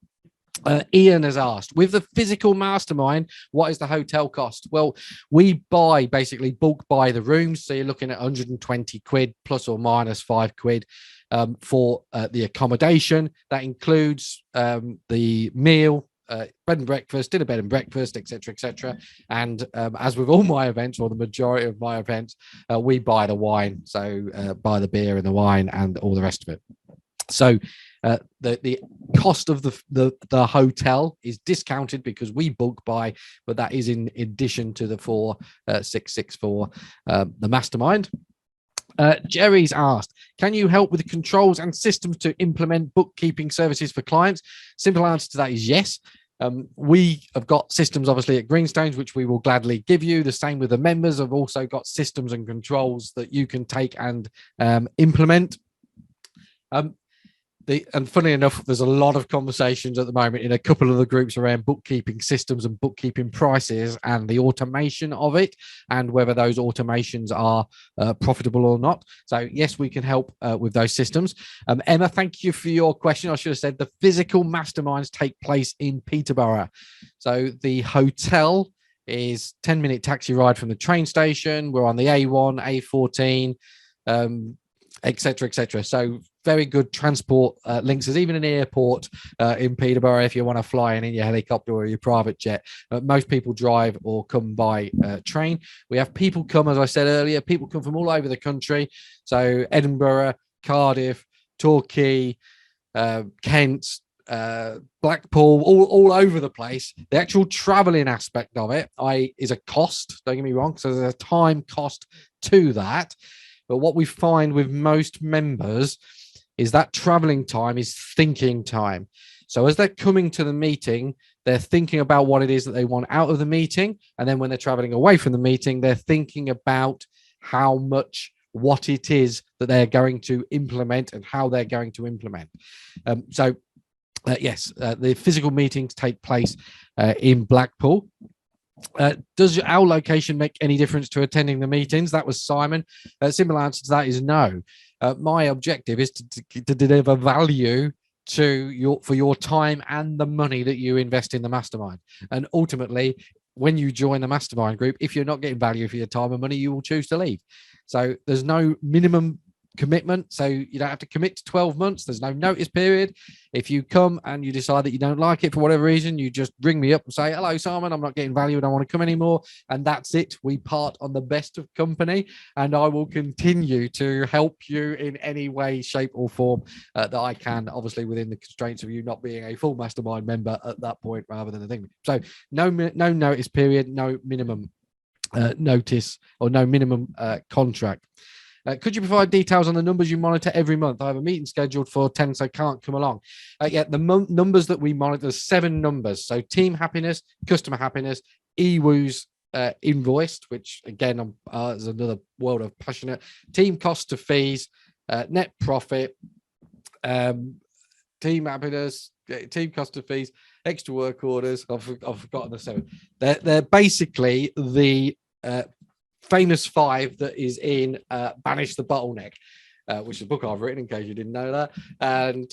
Ian has asked, with the physical mastermind, what is the hotel cost? Well, we basically bulk buy the rooms. So you're looking at 120 quid plus or minus 5 quid for the accommodation. That includes the meal, bed and breakfast, dinner, bed and breakfast, etc. And as with all my events, or the majority of my events, we buy the wine. So buy the beer and the wine and all the rest of it. So the cost of the hotel is discounted because we bulk buy, but that is in addition to the 4,664 the mastermind. Jerry's asked, can you help with the controls and systems to implement bookkeeping services for clients? Simple answer to that is yes. We have got systems obviously at Greenstones, which we will gladly give you. The same with the members have also got systems and controls that you can take and implement. And funny enough, there's a lot of conversations at the moment in a couple of the groups around bookkeeping systems and bookkeeping prices and the automation of it, and whether those automations are profitable or not. So yes, we can help with those systems. Emma, thank you for your question. I should have said the physical masterminds take place in Peterborough. So the hotel is 10-minute taxi ride from the train station. We're on the A1, A14, etc. So very good transport links. There's even an airport in Peterborough if you want to fly in your helicopter or your private jet. Most people drive or come by train. We have people come, as I said earlier, people come from all over the country. So Edinburgh, Cardiff, Torquay, Kent, Blackpool, all over the place. The actual traveling aspect of it is a cost, don't get me wrong. So there's a time cost to that. But what we find with most members is that traveling time is thinking time. So as they're coming to the meeting, they're thinking about what it is that they want out of the meeting. And then when they're traveling away from the meeting, they're thinking about what it is that they're going to implement and how they're going to implement. Yes, the physical meetings take place in Blackpool. Does our location make any difference to attending the meetings? That was Simon. Simple answer to that is no. My objective is to deliver value for your time and the money that you invest in the mastermind. And ultimately, when you join the mastermind group, if you're not getting value for your time and money, you will choose to leave. So there's no minimum commitment. So you don't have to commit to 12 months. There's no notice period. If you come and you decide that you don't like it for whatever reason, you just ring me up and say, hello, Simon, I'm not getting value. I don't want to come anymore. And that's it. We part on the best of company, and I will continue to help you in any way, shape or form that I can, obviously within the constraints of you not being a full mastermind member at that point rather than a thing. So no notice period, no minimum notice or no minimum contract. Could you provide details on the numbers you monitor every month? I have a meeting scheduled for 10, so I can't come along. Yeah, the numbers that we monitor, there's 7 numbers. So team happiness, customer happiness, EWOOs invoiced, which again, is another world of passionate. Team cost to fees, net profit, team happiness, team cost of fees, extra work orders. I've forgotten the 7. They're basically the famous 5 that is in Banish the Bottleneck, which is a book I've written, in case you didn't know that. And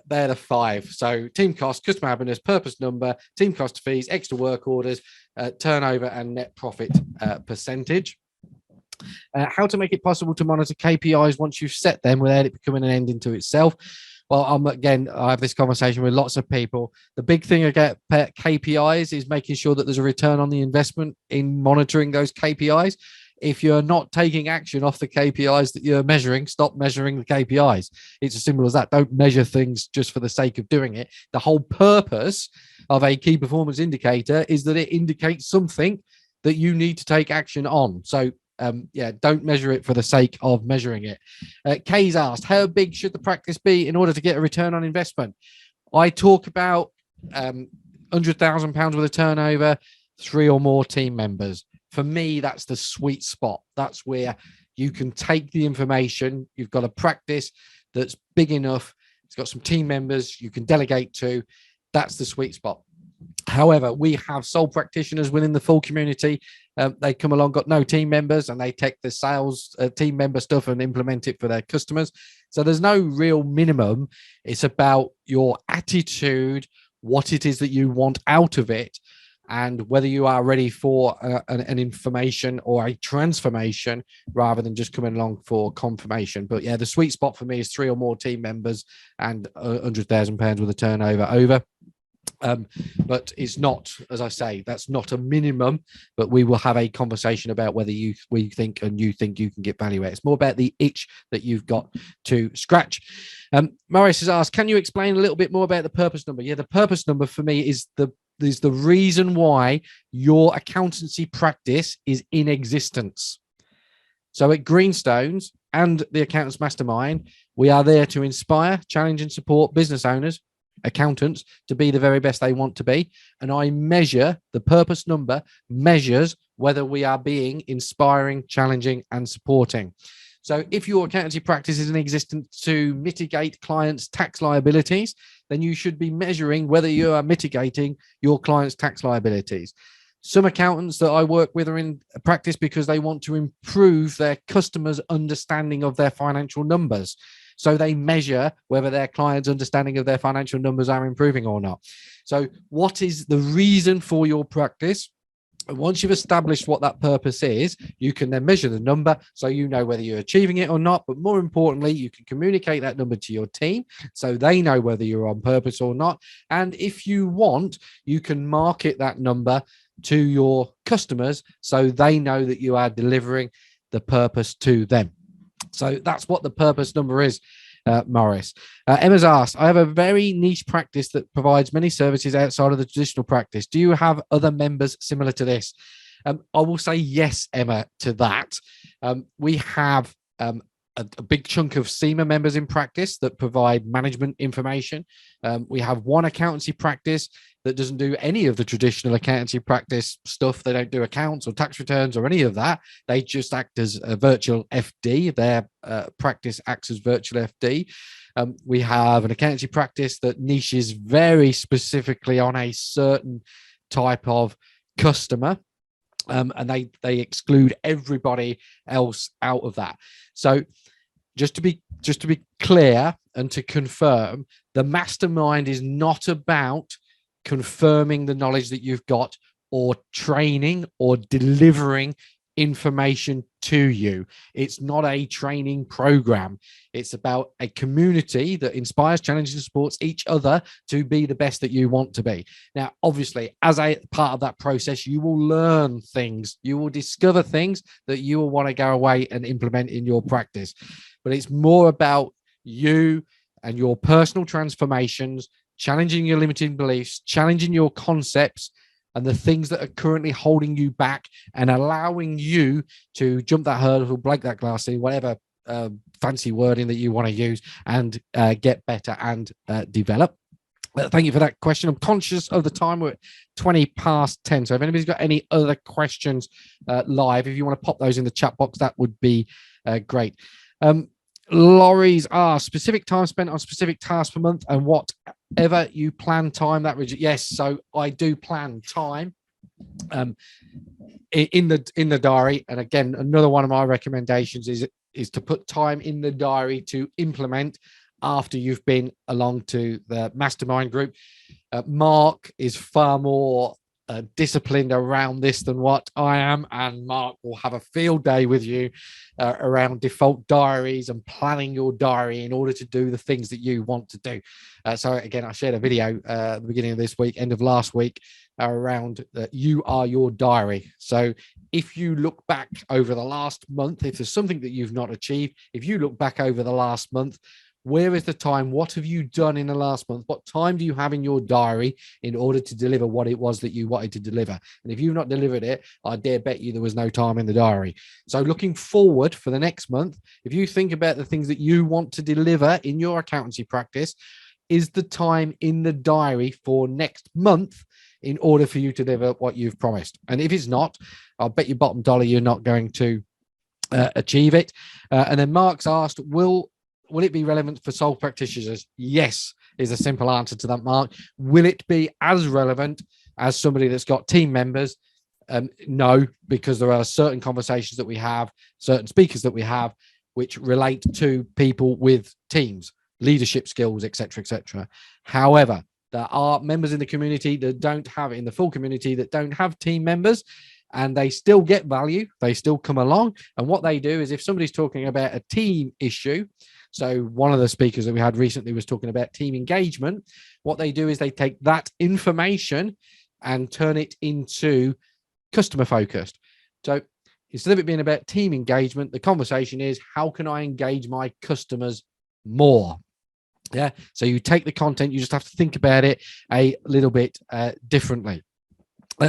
they're the 5. So team cost, customer happiness, purpose number, team cost of fees, extra work orders, turnover, and net profit percentage. How to make it possible to monitor KPIs once you've set them without it becoming an end into itself. Well, again, I have this conversation with lots of people. The big thing about KPIs is making sure that there's a return on the investment in monitoring those KPIs. If you're not taking action off the KPIs that you're measuring, stop measuring the KPIs. It's as simple as that. Don't measure things just for the sake of doing it. The whole purpose of a key performance indicator is that it indicates something that you need to take action on. So don't measure it for the sake of measuring it. Kay's asked, how big should the practice be in order to get a return on investment? I talk about £100,000 worth of turnover, 3 or more team members. For me, that's the sweet spot. That's where you can take the information. You've got a practice that's big enough. It's got some team members you can delegate to. That's the sweet spot. However, we have sole practitioners within the full community. They come along, got no team members, and they take the sales team member stuff and implement it for their customers. So there's no real minimum. It's about your attitude, what it is that you want out of it, and whether you are ready for an information or a transformation rather than just coming along for confirmation. But yeah, the sweet spot for me is 3 or more team members and £100,000 worth of turnover over. But it's not, as I say, that's not a minimum, but we will have a conversation about whether we think you can get value out. It's more about the itch that you've got to scratch. Maurice has asked, can you explain a little bit more about the purpose number? Yeah, the purpose number for me is the reason why your accountancy practice is in existence. So at Greenstones and the Accountants Mastermind, we are there to inspire, challenge, and support business owners, accountants, to be the very best they want to be. And I measure, the purpose number measures whether we are being inspiring, challenging, and supporting. So if your accountancy practice is in existence to mitigate clients' tax liabilities, then you should be measuring whether you are mitigating your clients' tax liabilities. Some accountants that I work with are in practice because they want to improve their customers' understanding of their financial numbers. So they measure whether their clients' understanding of their financial numbers are improving or not. So what is the reason for your practice? And once you've established what that purpose is, you can then measure the number so you know whether you're achieving it or not. But more importantly, you can communicate that number to your team so they know whether you're on purpose or not. And if you want, you can market that number to your customers so they know that you are delivering the purpose to them. So that's what the purpose number is, Morris. Emma's asked, I have a very niche practice that provides many services outside of the traditional practice. Do you have other members similar to this? I will say yes, Emma, to that. We have a big chunk of SEMA members in practice that provide management information. We have one accountancy practice that doesn't do any of the traditional accountancy practice stuff. They don't do accounts or tax returns or any of that. They just act as a virtual FD. Their practice acts as virtual FD. We have an accountancy practice that niches very specifically on a certain type of customer. And they exclude everybody else out of that. So just to be clear and to confirm, the mastermind is not about confirming the knowledge that you've got or training or delivering information to you. It's not a training program. It's about a community that inspires, challenges, and supports each other to be the best that you want to be. Now, obviously, as a part of that process, you will learn things. You will discover things that you will want to go away and implement in your practice. But it's more about you and your personal transformations, challenging your limiting beliefs, challenging your concepts, and the things that are currently holding you back and allowing you to jump that hurdle, break that glass ceiling, whatever fancy wording that you want to use, and get better and develop. Thank you for that question. I'm conscious of the time. We're at 20 past 10. So if anybody's got any other questions live, if you want to pop those in the chat box, that would be great. Laurie's asked, specific time spent on specific tasks per month, and whatever you plan time that. Yes, so I do plan time in the diary. And again, another one of my recommendations is to put time in the diary to implement after you've been along to the mastermind group. Mark is far more disciplined around this than what I am, and Mark will have a field day with you around default diaries and planning your diary in order to do the things that you want to do. So again, I shared a video at the beginning of this week, end of last week, around you are your diary. So if you look back over the last month, if there's something that you've not achieved, if you look back over the last month, where is the time? What have you done in the last month? What time do you have in your diary in order to deliver what it was that you wanted to deliver? And if you've not delivered it, I dare bet you there was no time in the diary. So looking forward for the next month, if you think about the things that you want to deliver in your accountancy practice, is the time in the diary for next month in order for you to deliver what you've promised? And if it's not, I'll bet you bottom dollar you're not going to achieve it. And then Mark's asked, will it be relevant for sole practitioners? Yes, is a simple answer to that, Mark. Will it be as relevant as somebody that's got team members? No, because there are certain conversations that we have, certain speakers that we have, which relate to people with teams, leadership skills, etc., etc. However, there are members in the community that don't have, in the full community, that don't have team members, and they still get value. They still come along. And what they do is, if somebody's talking about a team issue, so one of the speakers that we had recently was talking about team engagement, what they do is they take that information and turn it into customer focused. So instead of it being about team engagement, the conversation is, how can I engage my customers more? Yeah. So you take the content, you just have to think about it a little bit differently.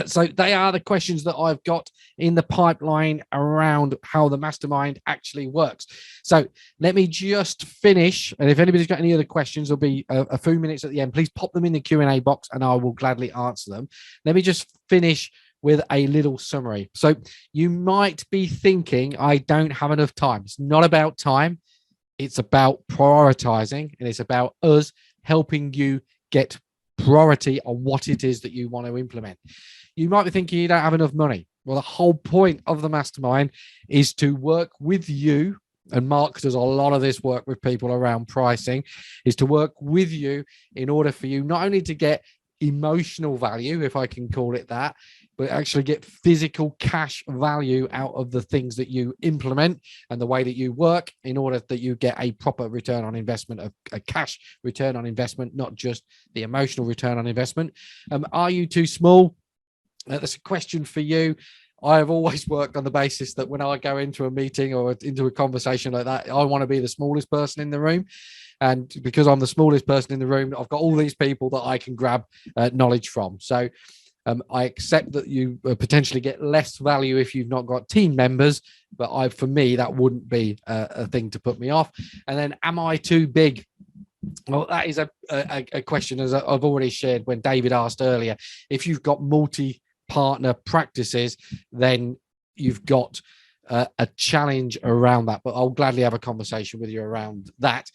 So they are the questions that I've got in the pipeline around how the mastermind actually works. So let me just finish. And if anybody's got any other questions, there'll be a few minutes at the end. Please pop them in the Q&A box and I will gladly answer them. Let me just finish with a little summary. So you might be thinking, I don't have enough time. It's not about time. It's about prioritizing, and it's about us helping you get priority on what it is that you want to implement. You might be thinking you don't have enough money. Well, the whole point of the mastermind is to work with you, and Mark does a lot of this work with people around pricing, is to work with you in order for you not only to get emotional value, if I can call it that, but actually get physical cash value out of the things that you implement and the way that you work, in order that you get a proper return on investment, a cash return on investment, not just the emotional return on investment. Are you too small? That's a question for you. I have always worked on the basis that when I go into a meeting or into a conversation like that, I want to be the smallest person in the room. And because I'm the smallest person in the room, I've got all these people that I can grab knowledge from. So I accept that you potentially get less value if you've not got team members, but for me, that wouldn't be a thing to put me off. And then, am I too big? Well, that is a question, as I've already shared when David asked earlier. If you've got multi-partner practices, then you've got a challenge around that, but I'll gladly have a conversation with you around that.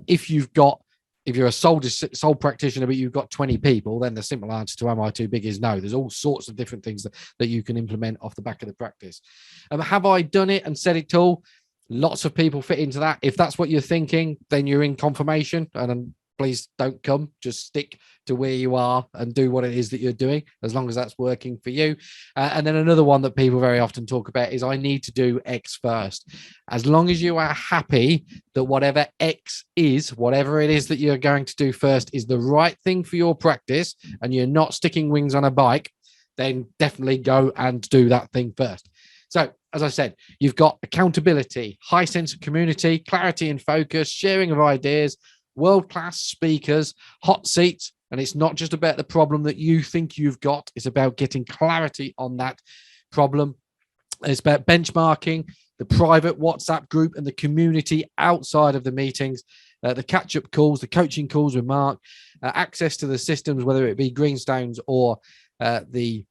If you're a sole practitioner, but you've got 20 people, then the simple answer to am I too big is no. There's all sorts of different things that you can implement off the back of the practice. Have I done it and said it all? Lots of people fit into that. If that's what you're thinking, then you're in confirmation, and please don't come. Just stick to where you are and do what it is that you're doing, as long as that's working for you. And then another one that people very often talk about is, I need to do X first. As long as you are happy that whatever X is, whatever it is that you're going to do first, is the right thing for your practice, and you're not sticking wings on a bike, then definitely go and do that thing first. So, as I said, you've got accountability, high sense of community, clarity and focus, sharing of ideas, world-class speakers, hot seats, And it's not just about the problem that you think you've got. It's about getting clarity on that problem. It's about benchmarking, the private WhatsApp group and the community outside of the meetings, the catch-up calls, the coaching calls with Mark, access to the systems, whether it be Greenstones or the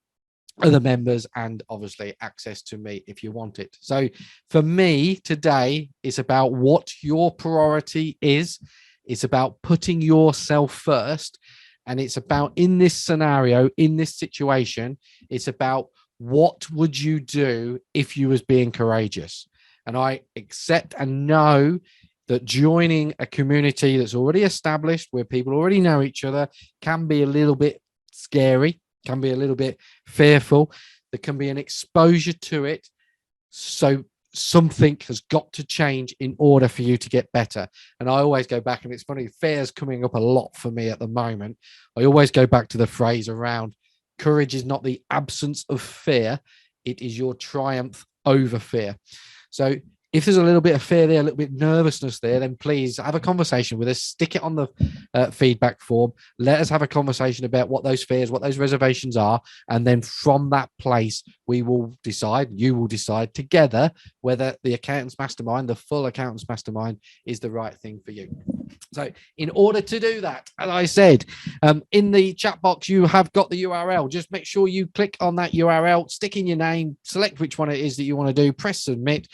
other members, and obviously access to me if you want it. So for me today, it's about what your priority is. It's about putting yourself first. And it's about, in this scenario, in this situation, it's about what would you do if you was being courageous? And I accept and know that joining a community that's already established, where people already know each other, can be a little bit scary, can be a little bit fearful. There can be an exposure to it. So something has got to change in order for you to get better. And I always go back, and it's funny, fear's coming up a lot for me at the moment. I always go back to the phrase around courage is not the absence of fear, it is your triumph over fear. So if there's a little bit of fear there, a little bit of nervousness there, then please have a conversation with us. Stick it on the feedback form. Let us have a conversation about what those fears, what those reservations are. And then from that place, we will decide, you will decide together whether the Accountants Mastermind, the full Accountants Mastermind, is the right thing for you. So in order to do that, as I said, in the chat box, you have got the URL. Just make sure you click on that URL, stick in your name, select which one it is that you want to do, press submit.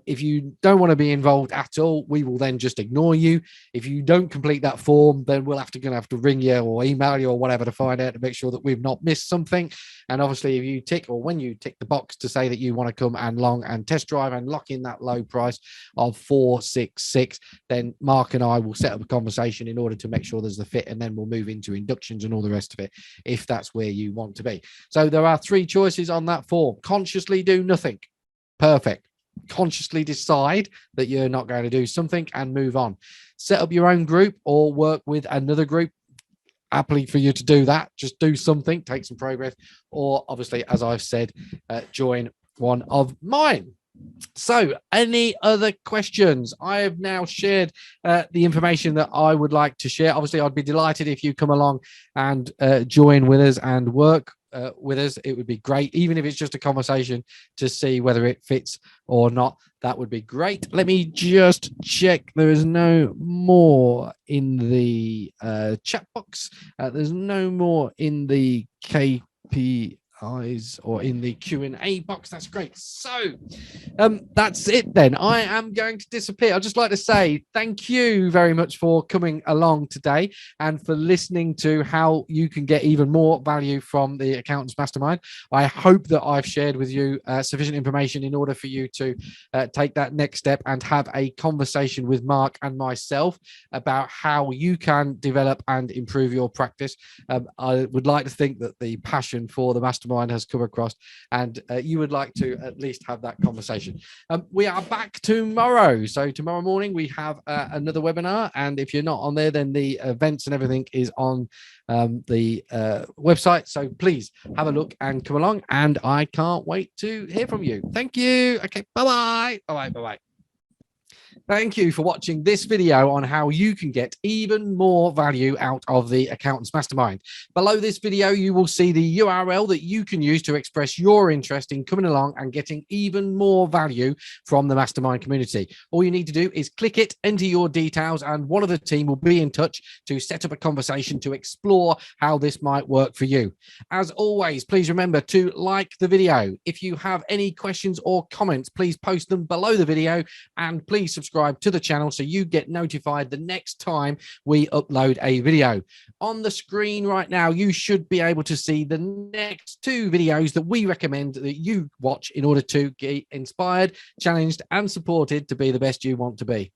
If you don't want to be involved at all, we will then just ignore you. If you don't complete that form, then we'll gonna have to ring you or email you or whatever to find out, to make sure that we've not missed something. And obviously, if you tick, or when you tick the box to say that you want to come and long and test drive and lock in that low price of 466, then Mark and I will set up a conversation in order to make sure there's the fit, and then we'll move into inductions and all the rest of it, if that's where you want to be. So there are 3 choices on that form. Consciously do nothing. Perfect. Consciously decide that you're not going to do something and move on. Set up your own group or work with another group. Happily for you to do that. Just do something, take some progress, or obviously, as I've said, join one of mine. So any other questions? I have now shared the information that I would like to share. Obviously, I'd be delighted if you come along and join with us and work with us. It would be great, even if it's just a conversation to see whether it fits or not. That would be great. Let me just check. There is no more in the chat box. There's no more in the KPIs or in the Q&A box. That's great. So that's it then. I am going to disappear. I'd just like to say thank you very much for coming along today and for listening to how you can get even more value from the Accountants Mastermind. I hope that I've shared with you sufficient information in order for you to take that next step and have a conversation with Mark and myself about how you can develop and improve your practice. I would like to think that the passion for the Mastermind has come across, and you would like to at least have that conversation. We are back tomorrow. So tomorrow morning we have another webinar, and if you're not on there, then the events and everything is on the website. So please have a look and come along, and I can't wait to hear from you. Thank you. Okay, bye-bye. Bye-bye. Bye-bye. Thank you for watching this video on how you can get even more value out of the Accountants Mastermind. Below this video, you will see the URL that you can use to express your interest in coming along and getting even more value from the Mastermind community. All you need to do is click it, enter your details, and one of the team will be in touch to set up a conversation to explore how this might work for you. As always, please remember to like the video. If you have any questions or comments, please post them below the video, and please subscribe to the channel so you get notified the next time we upload a video. On the screen right now, you should be able to see the next 2 videos that we recommend that you watch in order to get inspired, challenged, and supported to be the best you want to be.